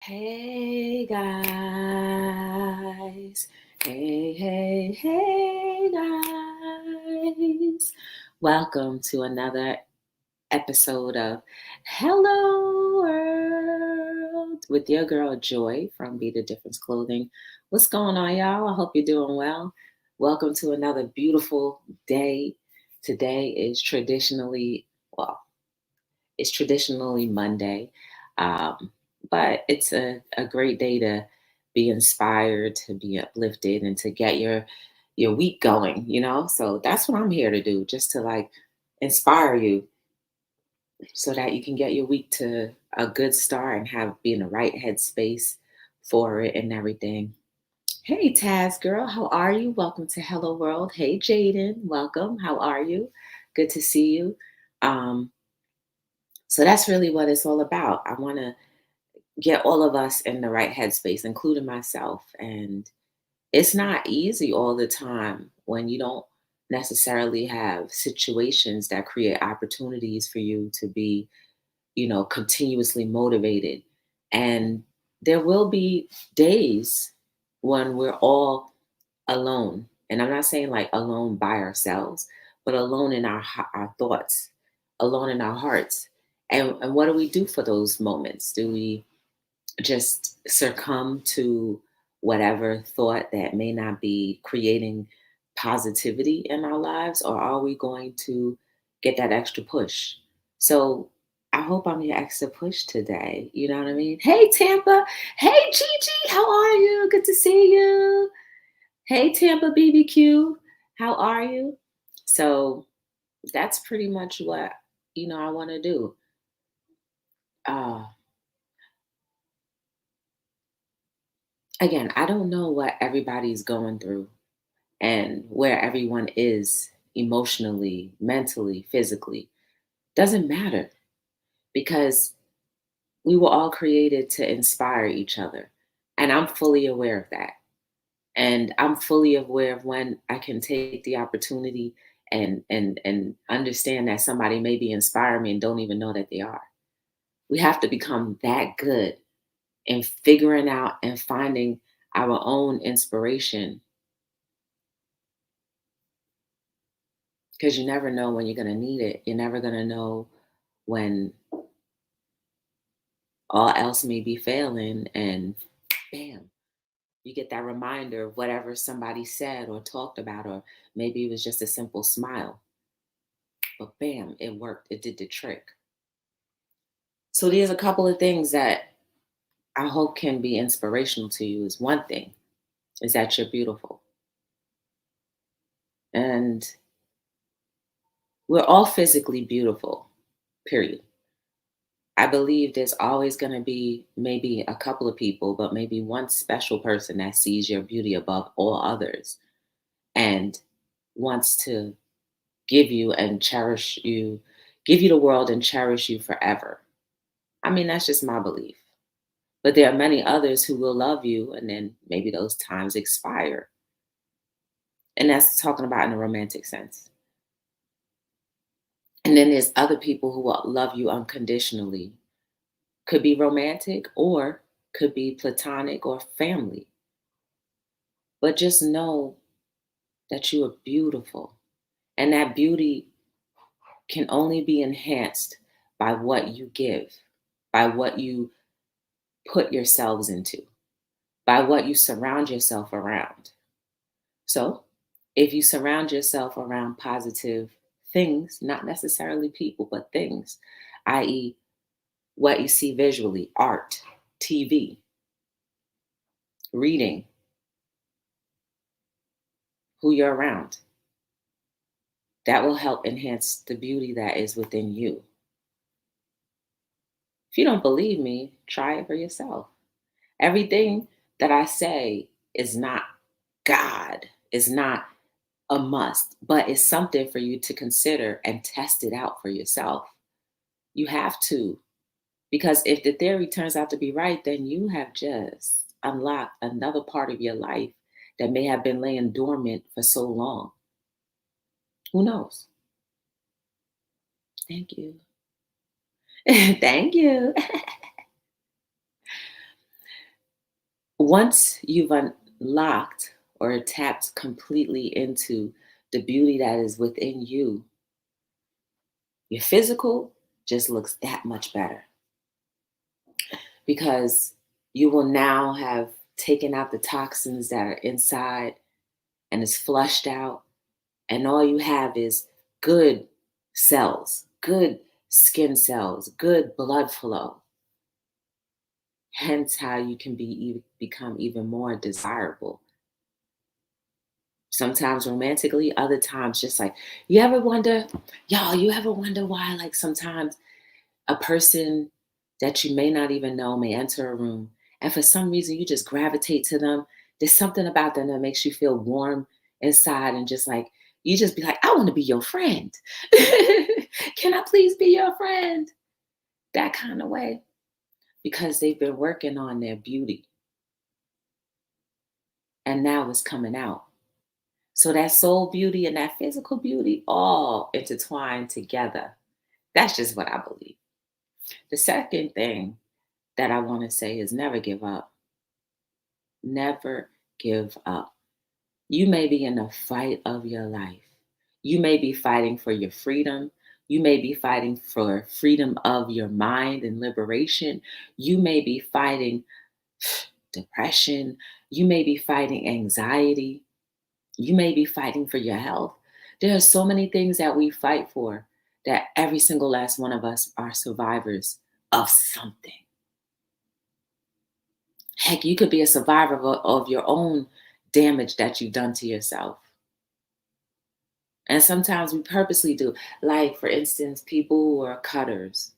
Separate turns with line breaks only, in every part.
Hey guys. Hey guys. Welcome to another episode of Hello World with your girl Joy from Be the Difference Clothing. What's going on, y'all? I hope you're doing well. Welcome to another beautiful day. Today is it's traditionally Monday, but it's a great day to be inspired, to be uplifted, and to get your week going. So that's what I'm here to do, just to like inspire you, so that you can get your week to a good start and be in the right headspace for it and everything. Hey Taz girl, how are you? Welcome to Hello World. Hey Jaden, welcome. How are you? Good to see you. Um, so that's really what it's all about. I want to get all of us in the right headspace, including myself. And it's not easy all the time when you don't necessarily have situations that create opportunities for you to be, continuously motivated. And there will be days when we're all alone. And I'm not saying like alone by ourselves, but alone in our thoughts, alone in our hearts. And what do we do for those moments? Do we just succumb to whatever thought that may not be creating positivity in our lives, or are we going to get that extra push? So I hope I'm your extra push today. You know what I mean? Hey Tampa. Hey Gigi, how are you? Good to see you. Hey Tampa BBQ, how are you? So that's pretty much what I want to do. Uh, Again, I don't know what everybody's going through and where everyone is emotionally, mentally, physically. Doesn't matter, because we were all created to inspire each other. And I'm fully aware of that. And I'm fully aware of when I can take the opportunity and understand that somebody may be inspiring me and don't even know that they are. We have to become that good in figuring out and finding our own inspiration, because you never know when you're going to need it. You're never going to know when all else may be failing, and bam, you get that reminder of whatever somebody said or talked about, or maybe it was just a simple smile, but bam, it worked. It did the trick. So there's a couple of things that I hope can be inspirational to you. Is one thing is that you're beautiful, and we're all physically beautiful, period. I believe there's always going to be maybe a couple of people, but maybe one special person that sees your beauty above all others and wants to give you and cherish you, give you the world and cherish you forever. I mean, that's just my belief. But there are many others who will love you, and then maybe those times expire. And that's talking about in a romantic sense. And then there's other people who will love you unconditionally. Could be romantic, or could be platonic or family. But just know that you are beautiful. And that beauty can only be enhanced by what you give, by what you put yourselves into, by what you surround yourself around. So, if you surround yourself around positive things, not necessarily people, but things, i.e., what you see visually, art, TV, reading, who you're around, that will help enhance the beauty that is within you. If you don't believe me, try it for yourself. Everything that I say is not God, is not a must, but it's something for you to consider and test it out for yourself. You have to, because if the theory turns out to be right, then you have just unlocked another part of your life that may have been laying dormant for so long. Who knows? Thank you. Thank you. Once you've unlocked or tapped completely into the beauty that is within you, your physical just looks that much better because you will now have taken out the toxins that are inside and it's flushed out. And all you have is good cells, good skin cells, good blood flow. Hence, how you can become even more desirable. Sometimes romantically, other times just like you ever wonder, y'all, you ever wonder why like sometimes a person that you may not even know may enter a room and for some reason you just gravitate to them. There's something about them that makes you feel warm inside and just like you just be like, I want to be your friend. Can I please be your friend? That kind of way. Because they've been working on their beauty and now it's coming out. So that soul beauty and that physical beauty all intertwined together. That's just what I believe. The second thing that I want to say is never give up. Never give up. You may be in the fight of your life. You may be fighting for your freedom. You may be fighting for freedom of your mind and liberation. You may be fighting depression. You may be fighting anxiety. You may be fighting for your health. There are so many things that we fight for that every single last one of us are survivors of something. Heck, you could be a survivor of your own damage that you've done to yourself. And sometimes we purposely do. Like, for instance, people who are cutters,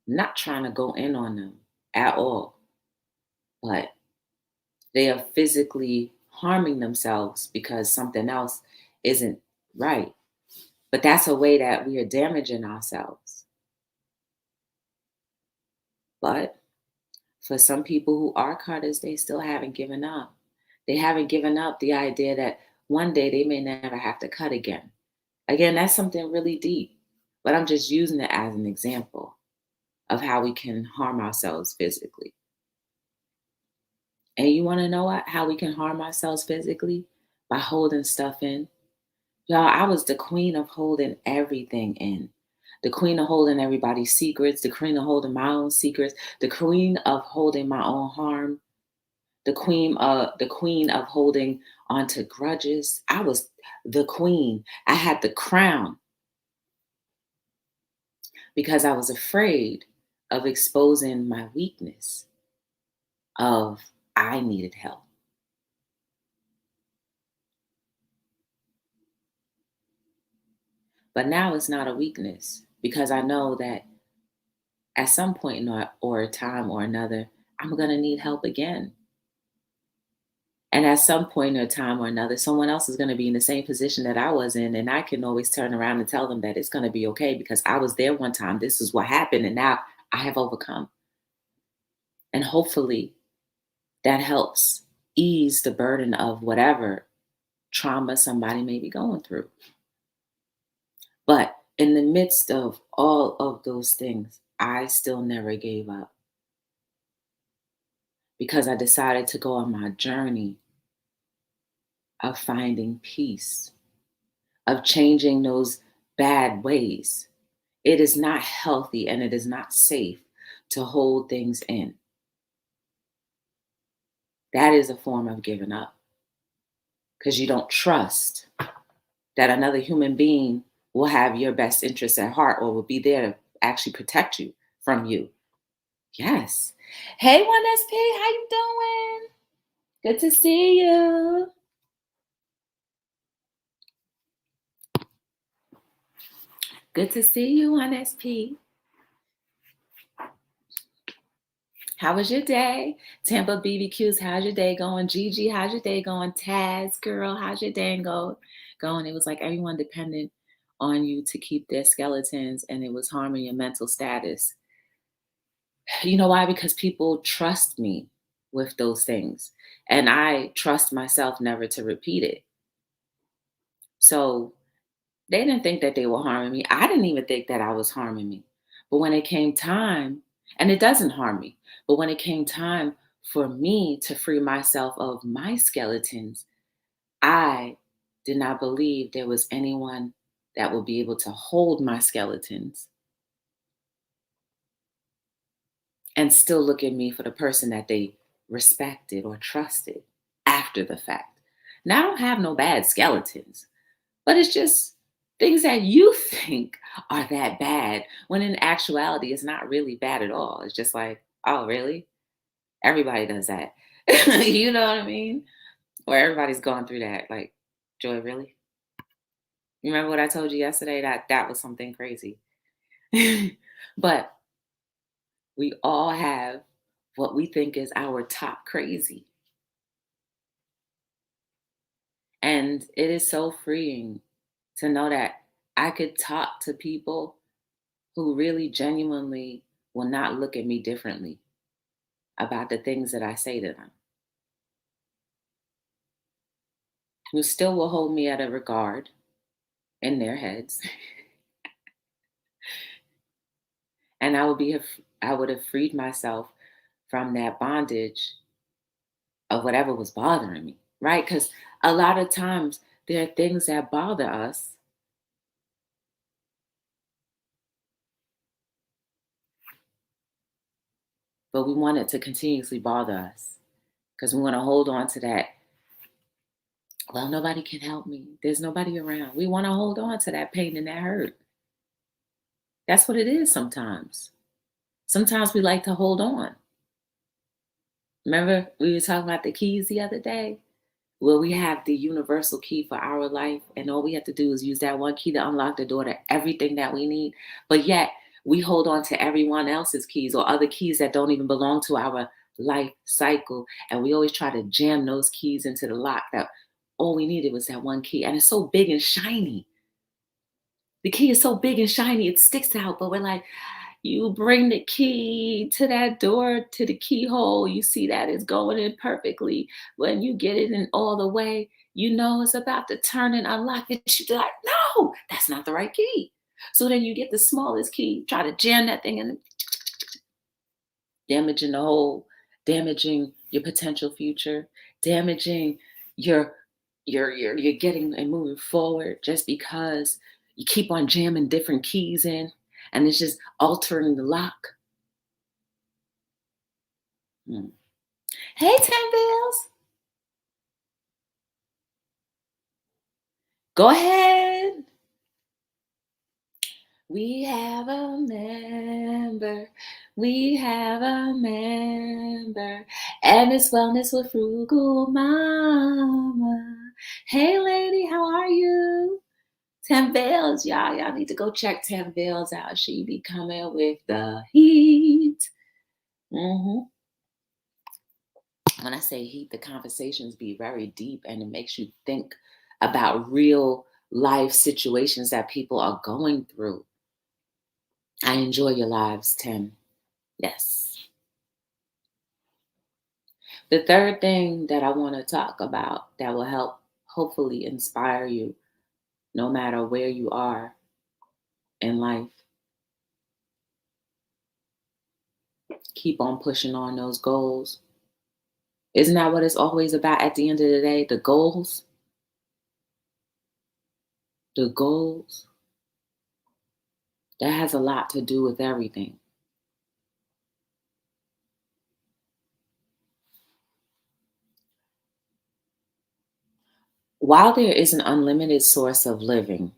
not trying to go in on them at all, but they are physically harming themselves because something else isn't right. But that's a way that we are damaging ourselves. But for some people who are cutters, they still haven't given up. They haven't given up the idea that one day they may never have to cut again. Again, that's something really deep, but I'm just using it as an example of how we can harm ourselves physically. And you want to know how we can harm ourselves physically? By holding stuff in. Y'all, I was the queen of holding everything in. The queen of holding everybody's secrets, the queen of holding my own secrets, the queen of holding my own harm, the queen of holding onto grudges. I was the queen. I had the crown because I was afraid of exposing my weakness of I needed help. But now it's not a weakness because I know that at some point or a time or another, I'm going to need help again. And at some point or time or another, someone else is going to be in the same position that I was in. And I can always turn around and tell them that it's going to be okay because I was there one time. This is what happened. And now I have overcome. And hopefully that helps ease the burden of whatever trauma somebody may be going through. But in the midst of all of those things, I still never gave up because I decided to go on my journey of finding peace, of changing those bad ways. It is not healthy and it is not safe to hold things in. That is a form of giving up because you don't trust that another human being will have your best interests at heart or will be there to actually protect you from you. Yes. Hey, 1SP, how you doing? Good to see you. Good to see you, 1SP. How was your day? Tampa BBQs, how's your day going? Gigi, how's your day going? Taz, girl, how's your day going? It was like everyone depended on you to keep their skeletons and it was harming your mental status. You know why? Because people trust me with those things. And I trust myself never to repeat it. So they didn't think that they were harming me. I didn't even think that I was harming me. But when it came time, and it doesn't harm me, but when it came time for me to free myself of my skeletons, I did not believe there was anyone that would be able to hold my skeletons and still look at me for the person that they respected or trusted after the fact. Now, I don't have no bad skeletons, but it's just things that you think are that bad when in actuality it's not really bad at all. It's just like, oh, really? Everybody does that. You know what I mean? Or everybody's going through that. Like, Joy, really? You remember what I told you yesterday? That was something crazy. But we all have what we think is our top crazy. And it is so freeing to know that I could talk to people who really genuinely will not look at me differently about the things that I say to them, who still will hold me at a regard in their heads. And I would have freed myself from that bondage of whatever was bothering me, right? Because a lot of times there are things that bother us, but we want it to continuously bother us because we want to hold on to that. Well, nobody can help me. There's nobody around. We want to hold on to that pain and that hurt. That's what it is sometimes. Sometimes we like to hold on. Remember, we were talking about the keys the other day? Well, we have the universal key for our life, and all we have to do is use that one key to unlock the door to everything that we need. But yet, we hold on to everyone else's keys or other keys that don't even belong to our life cycle. And we always try to jam those keys into the lock that all we needed was that one key. And it's so big and shiny. The key is so big and shiny, it sticks out, but we're like, you bring the key to that door, to the keyhole, you see that it's going in perfectly. When you get it in all the way, you know it's about to turn and unlock it. You're like, no, that's not the right key. So then you get the smallest key, try to jam that thing in, damaging the hole, damaging your potential future, damaging your you're getting and moving forward just because you keep on jamming different keys in and it's just altering the lock. Hmm. Hey, Ten Bills, go ahead. We have a member. We have a member. And it's Wellness with Frugal Mama. Hey, lady, how are you? Ten Bells, y'all need to go check Ten Bells out. She be coming with the heat. hmm When I say heat, the conversations be very deep and it makes you think about real life situations that people are going through. I enjoy your lives, Tim. Yes. The third thing that I want to talk about that will help hopefully inspire you no matter where you are in life. Keep on pushing on those goals. Isn't that what it's always about at the end of the day? The goals? The goals? That has a lot to do with everything. While there is an unlimited source of living,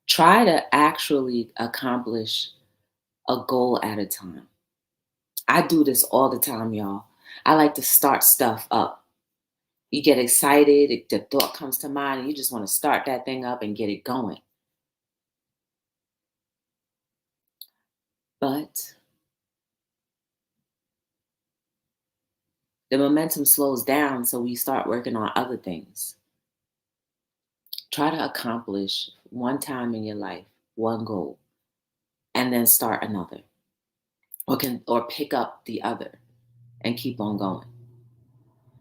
try to actually accomplish a goal at a time. I do this all the time, y'all. I like to start stuff up. You get excited, the thought comes to mind, and you just want to start that thing up and get it going. But the momentum slows down, so we start working on other things. Try to accomplish one time in your life, one goal, and then start another. Or pick up the other and keep on going.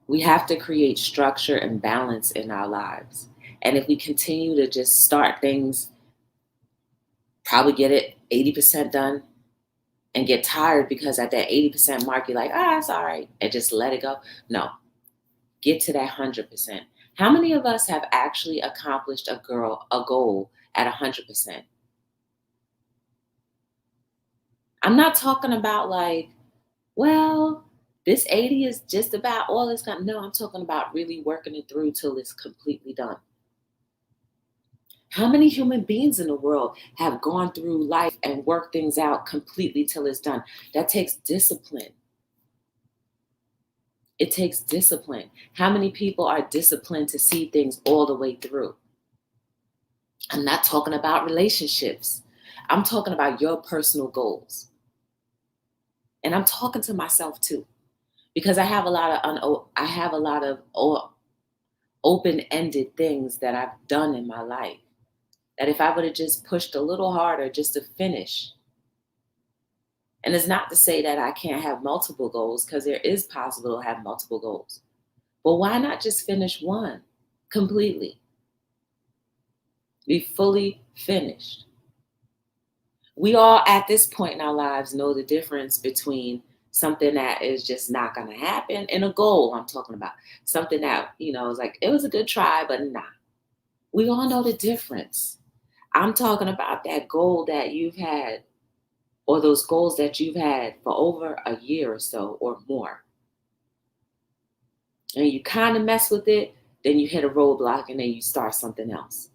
We have to create structure and balance in our lives. And if we continue to just start things, probably get it 80% done, and get tired because at that 80% mark, you're like, ah, it's all right, and just let it go. No, get to that 100%. How many of us have actually accomplished a goal at 100%? I'm not talking about like, well, this 80 is just about all it's got. No, I'm talking about really working it through till it's completely done. How many human beings in the world have gone through life and worked things out completely till it's done? That takes discipline. It takes discipline. How many people are disciplined to see things all the way through? I'm not talking about relationships. I'm talking about your personal goals. And I'm talking to myself too, because I have a lot of open-ended things that I've done in my life that if I would have just pushed a little harder just to finish. And it's not to say that I can't have multiple goals, because there is possible to have multiple goals. But why not just finish one completely? Be fully finished. We all at this point in our lives know the difference between something that is just not going to happen and a goal. I'm talking about something that, is like, it was a good try, but nah. We all know the difference. I'm talking about that goal that you've had, or those goals that you've had for over a year or so or more. And you kind of mess with it, then you hit a roadblock, and then you start something else.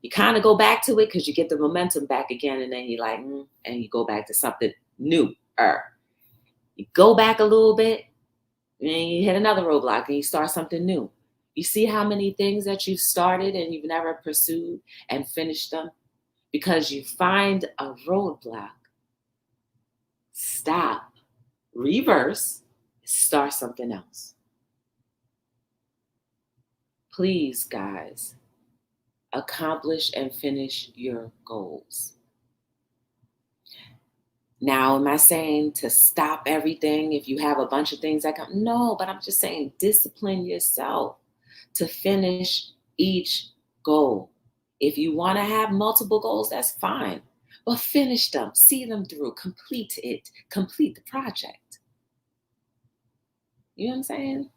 You kind of go back to it because you get the momentum back again, and then you're like, and you go back to something new. You go back a little bit, and then you hit another roadblock, and you start something new. You see how many things that you've started and you've never pursued and finished them? Because you find a roadblock, stop, reverse, start something else. Please, guys, accomplish and finish your goals. Now, am I saying to stop everything if you have a bunch of things that come? No, but I'm just saying discipline yourself to finish each goal. If you want to have multiple goals, that's fine. But finish them, see them through, complete it, complete the project. You know what I'm saying?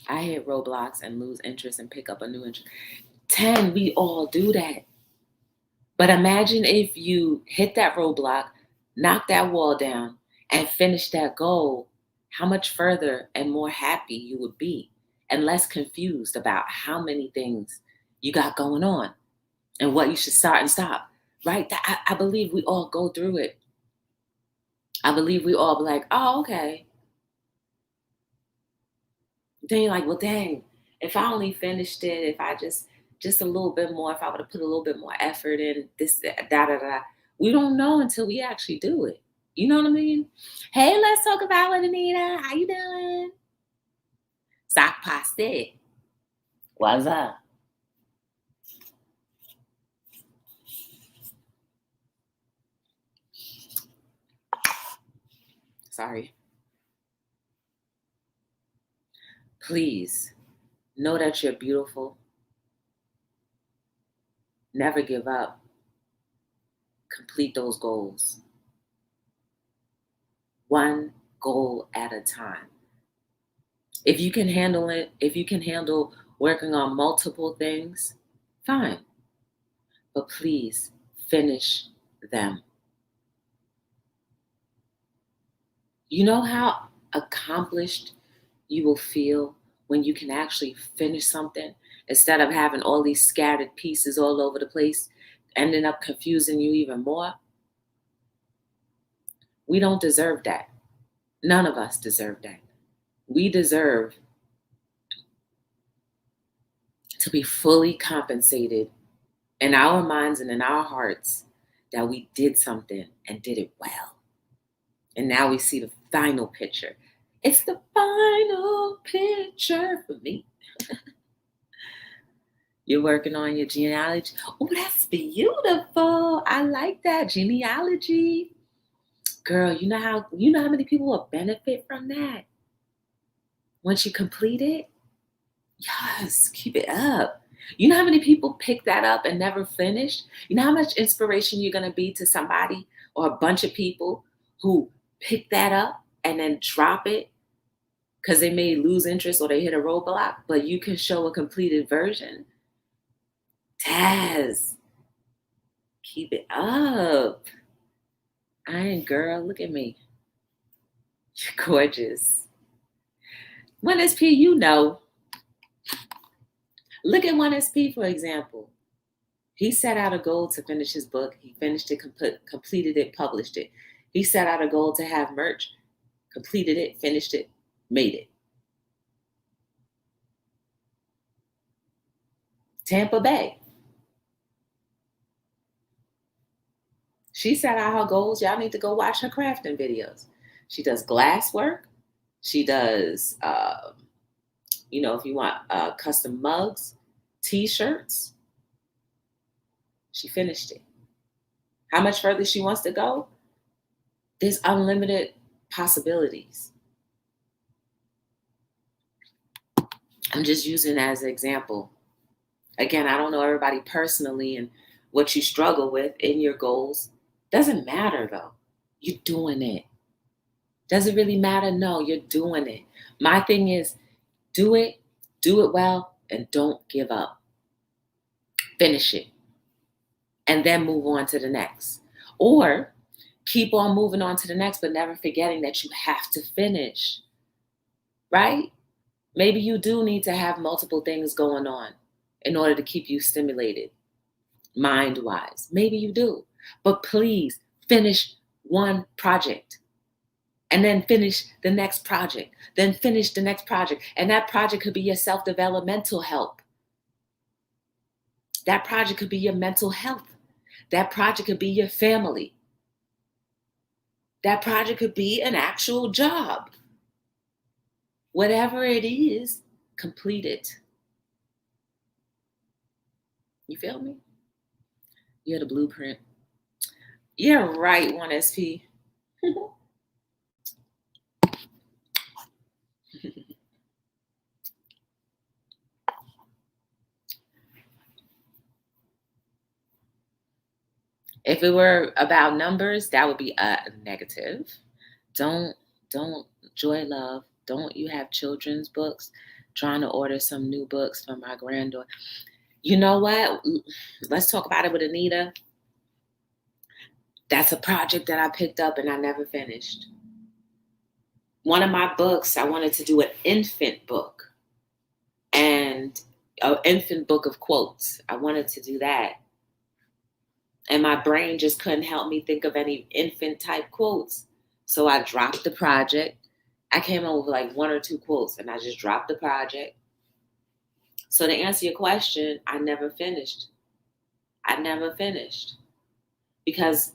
I hit roadblocks and lose interest and pick up a new interest. 10, we all do that. But imagine if you hit that roadblock, knock that wall down, and finish that goal, how much further and more happy you would be, and less confused about how many things you got going on and what you should start and stop, right? I believe we all go through it. I believe we all be like, oh, okay. Then you're like, well, dang, if I only finished it, if I just a little bit more, if I would have put a little bit more effort in this, da, da, da. We don't know until we actually do it. You know what I mean? Hey, let's talk about it, Anita. How you doing? Sock pasta. What's up? Sorry. Please know that you're beautiful. Never give up. Complete those goals. One goal at a time. If you can handle it, if you can handle working on multiple things, fine. But please finish them. You know how accomplished you will feel when you can actually finish something instead of having all these scattered pieces all over the place, ending up confusing you even more? We don't deserve that. None of us deserve that. We deserve to be fully compensated in our minds and in our hearts that we did something and did it well. And now we see the final picture. It's the final picture for me. You're working on your genealogy. Oh, that's beautiful. I like that genealogy. Girl, you know how many people will benefit from that once you complete it? Yes, keep it up. You know how many people pick that up and never finish? You know how much inspiration you're going to be to somebody or a bunch of people who pick that up and then drop it because they may lose interest or they hit a roadblock, but you can show a completed version. Taz, keep it up. Iron girl, look at me. You're gorgeous. One SP, you know. Look at one SP, for example. He set out a goal to finish his book. He finished it, completed it, published it. He set out a goal to have merch, completed it, finished it, made it. Tampa Bay. She set out her goals. Y'all need to go watch her crafting videos. She does glass work. She does, if you want custom mugs, t-shirts. She finished it. How much further she wants to go? There's unlimited possibilities. I'm just using it as an example. Again, I don't know everybody personally and what you struggle with in your goals. Doesn't matter though. You're doing it. Does it really matter? No, you're doing it. My thing is do it well, and don't give up. Finish it. And then move on to the next. Or keep on moving on to the next, but never forgetting that you have to finish. Right? Maybe you do need to have multiple things going on in order to keep you stimulated, mind-wise. Maybe you do. But please finish one project and then finish the next project, then finish the next project. And that project could be your self-developmental help. That project could be your mental health. That project could be your family. That project could be an actual job. Whatever it is, complete it. You feel me? You're the blueprint. You're right, 1SP. If it were about numbers, that would be a negative. Don't Joy Love, don't you have children's books? Trying to order some new books for my granddaughter. You know what? Let's talk about it with Anita. That's a project that I picked up and I never finished. One of my books, I wanted to do an infant book and an infant book of quotes. I wanted to do that. And my brain just couldn't help me think of any infant type quotes. So I dropped the project. I came up with like one or two quotes and I just dropped the project. So to answer your question, I never finished. Because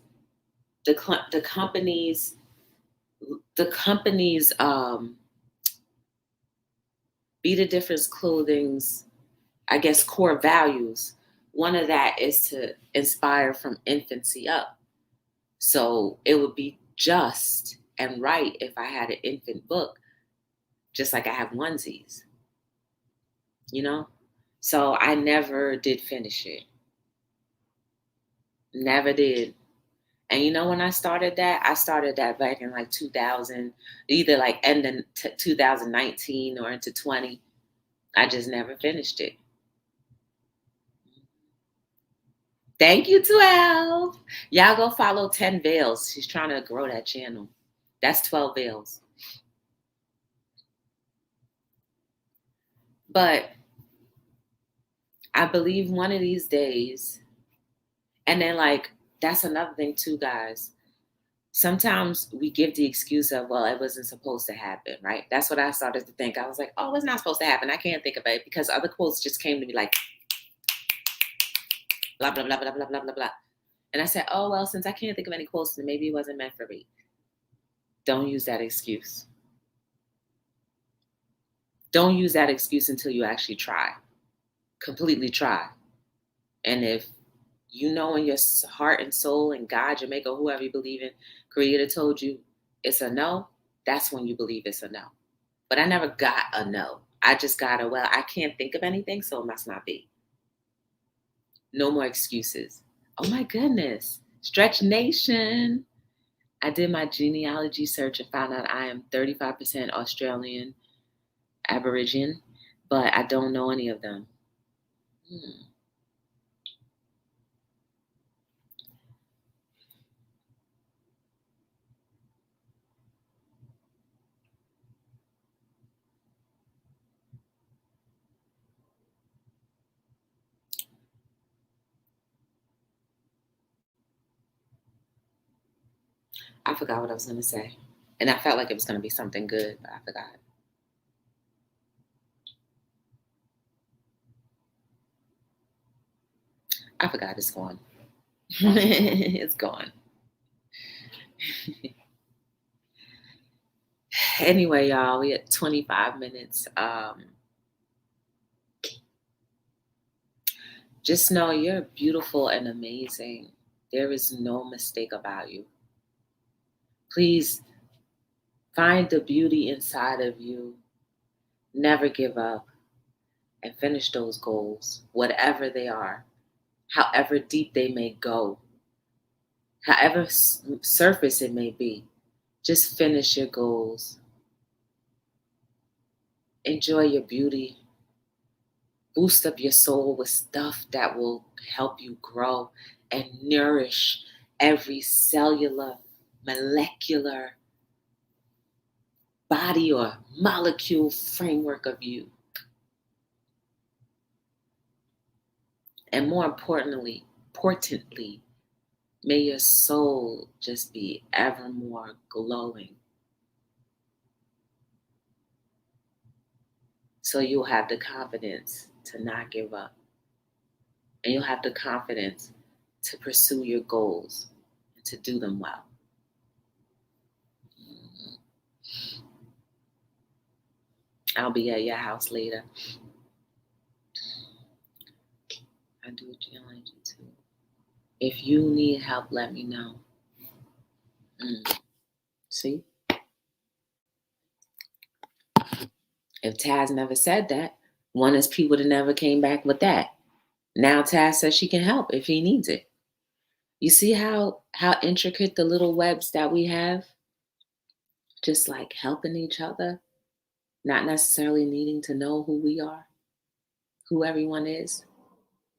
the company's Be the Difference Clothing's, I guess, core values. One of that is to inspire from infancy up. So it would be just and right if I had an infant book, just like I have onesies, So I never did finish it. Never did. And when I started that back in like 2000, either like ending 2019 or into 20. I just never finished it. Thank you, 12. Y'all go follow 10 Veils. She's trying to grow that channel. That's 12 Veils. But I believe one of these days, and then that's another thing too, guys. Sometimes we give the excuse of, well, it wasn't supposed to happen, right? That's what I started to think. I was like, oh, it's not supposed to happen. I can't think of it because other quotes just came to me like, blah, blah, blah, blah, blah, blah, blah, blah. And I said, oh, well, since I can't think of any quotes, then maybe it wasn't meant for me. Don't use that excuse. Don't use that excuse until you actually try. Completely try. And if you know in your heart and soul and God, Jamaica, whoever you believe in, Creator told you it's a no, that's when you believe it's a no. But I never got a no. I just got a, well, I can't think of anything, so it must not be. No more excuses. Oh my goodness. Stretch Nation. I did my genealogy search and found out I am 35% Australian Aborigine, but I don't know any of them. I forgot what I was going to say. And I felt like it was going to be something good, but I forgot. I forgot. It's gone. It's gone. Anyway, y'all, we had 25 minutes. Just know you're beautiful and amazing. There is no mistake about you. Please find the beauty inside of you. Never give up and finish those goals, whatever they are, however deep they may go, however surface it may be. Just finish your goals. Enjoy your beauty. Boost up your soul with stuff that will help you grow and nourish every cellular, molecular, body or molecule framework of you. And more importantly, may your soul just be ever more glowing. So you'll have the confidence to not give up. And you'll have the confidence to pursue your goals and to do them well. I'll be at your house later. I do what you like to do. If you need help, let me know. See? If Taz never said that, one is people that never came back with that. Now Taz says she can help if he needs it. You see how intricate the little webs that we have? Just like helping each other, not necessarily needing to know who we are, who everyone is.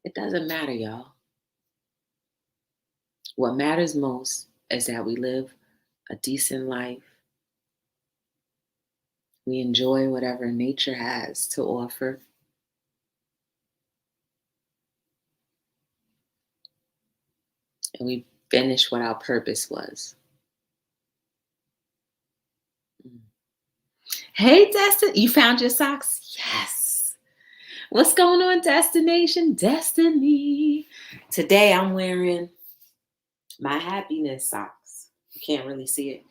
It doesn't matter, y'all. What matters most is that we live a decent life. We enjoy whatever nature has to offer. And we finish what our purpose was. Hey, Destin, you found your socks? Yes. What's going on, Destination Destiny? Today I'm wearing my happiness socks. You can't really see it,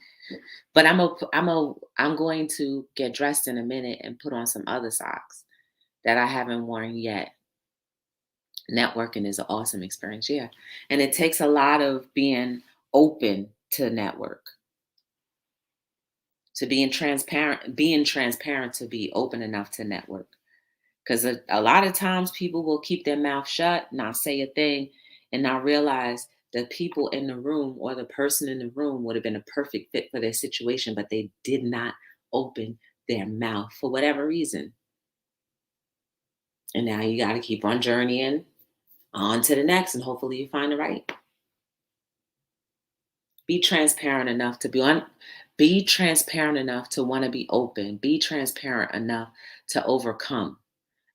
but I'm going to get dressed in a minute and put on some other socks that I haven't worn yet. Networking is an awesome experience, yeah, and it takes a lot of being open to network, to being transparent to be open enough to network. Because a lot of times people will keep their mouth shut, not say a thing, and not realize the people in the room or the person in the room would have been a perfect fit for their situation, but they did not open their mouth for whatever reason. And now you got to keep on journeying on to the next, and hopefully you find the right. Be transparent enough to be transparent enough to want to be open. Be transparent enough to overcome.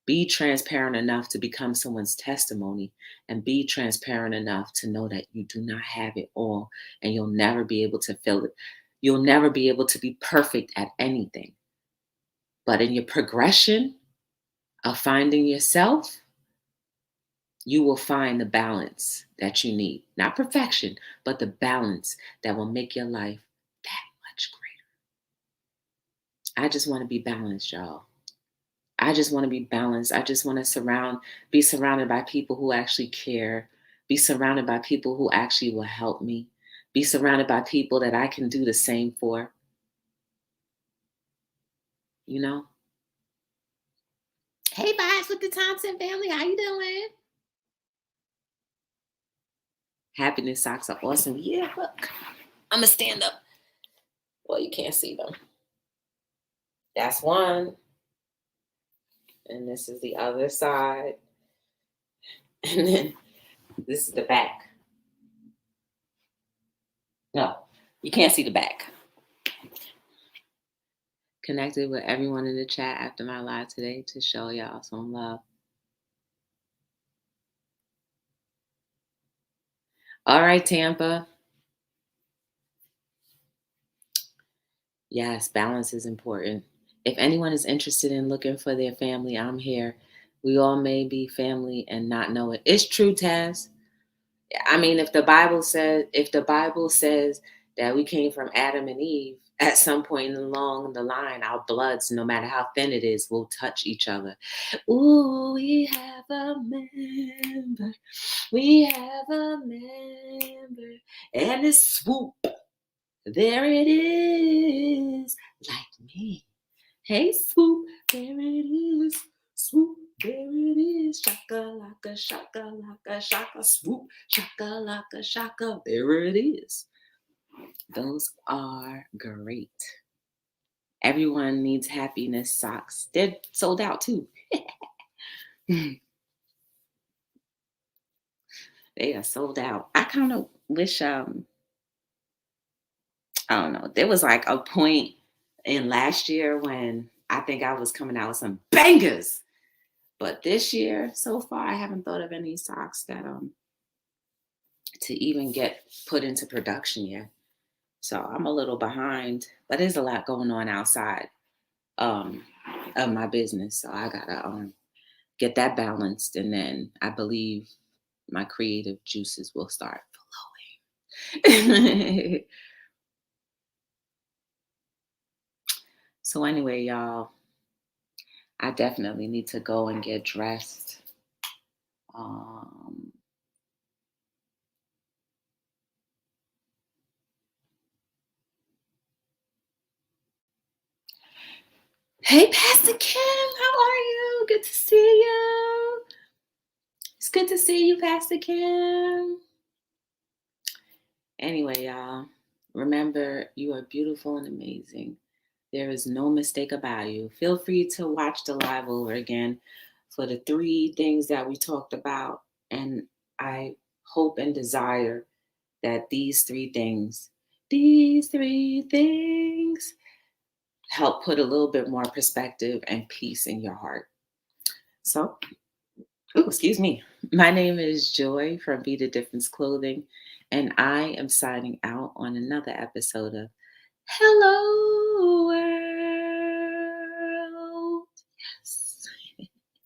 Be transparent enough to become someone's testimony, and be transparent enough to know that you do not have it all and you'll never be able to fill it. You'll never be able to be perfect at anything. But in your progression of finding yourself, you will find the balance that you need. Not perfection, but the balance that will make your life that much greater. I just want to be balanced, y'all. I just want to be balanced. I just want to be surrounded by people who actually care, be surrounded by people who actually will help me, be surrounded by people that I can do the same for. You know? Hey, Vibes with the Thompson family. How you doing? Happiness socks are awesome. Yeah, look. I'm going to stand up. Well, you can't see them. That's one. And this is the other side. And then this is the back. No, you can't see the back. Connected with everyone in the chat after my live today to show y'all some love. All right, Tampa. Yes, balance is important. If anyone is interested in looking for their family, I'm here. We all may be family and not know it. It's true, Taz. I mean, if the Bible says that we came from Adam and Eve, at some point along the line, our bloods, no matter how thin it is, will touch each other. Ooh, we have a member. We have a member. And it's swoop. There it is. Like me. Hey, swoop. There it is. Swoop. There it is. Shaka laka, shaka laka, shaka, swoop. Shaka laka, shaka. There it is. Those are great. Everyone needs happiness socks. They're sold out too. They are sold out. I kind of wish, I don't know. There was like a point in last year when I think I was coming out with some bangers. But this year, so far, I haven't thought of any socks that to even get put into production yet. So I'm a little behind, but there's a lot going on outside of my business. So I gotta get that balanced, and then I believe my creative juices will start flowing. So anyway, y'all, I definitely need to go and get dressed. Hey, Pastor Kim, how are you? Good to see you. It's good to see you, Pastor Kim. Anyway, y'all, remember, you are beautiful and amazing. There is no mistake about you. Feel free to watch the live over again for the 3 things that we talked about. And I hope and desire that these three things help put a little bit more perspective and peace in your heart. So, excuse me. My name is Joy from Be the Difference Clothing, and I am signing out on another episode of Hello World. Yes.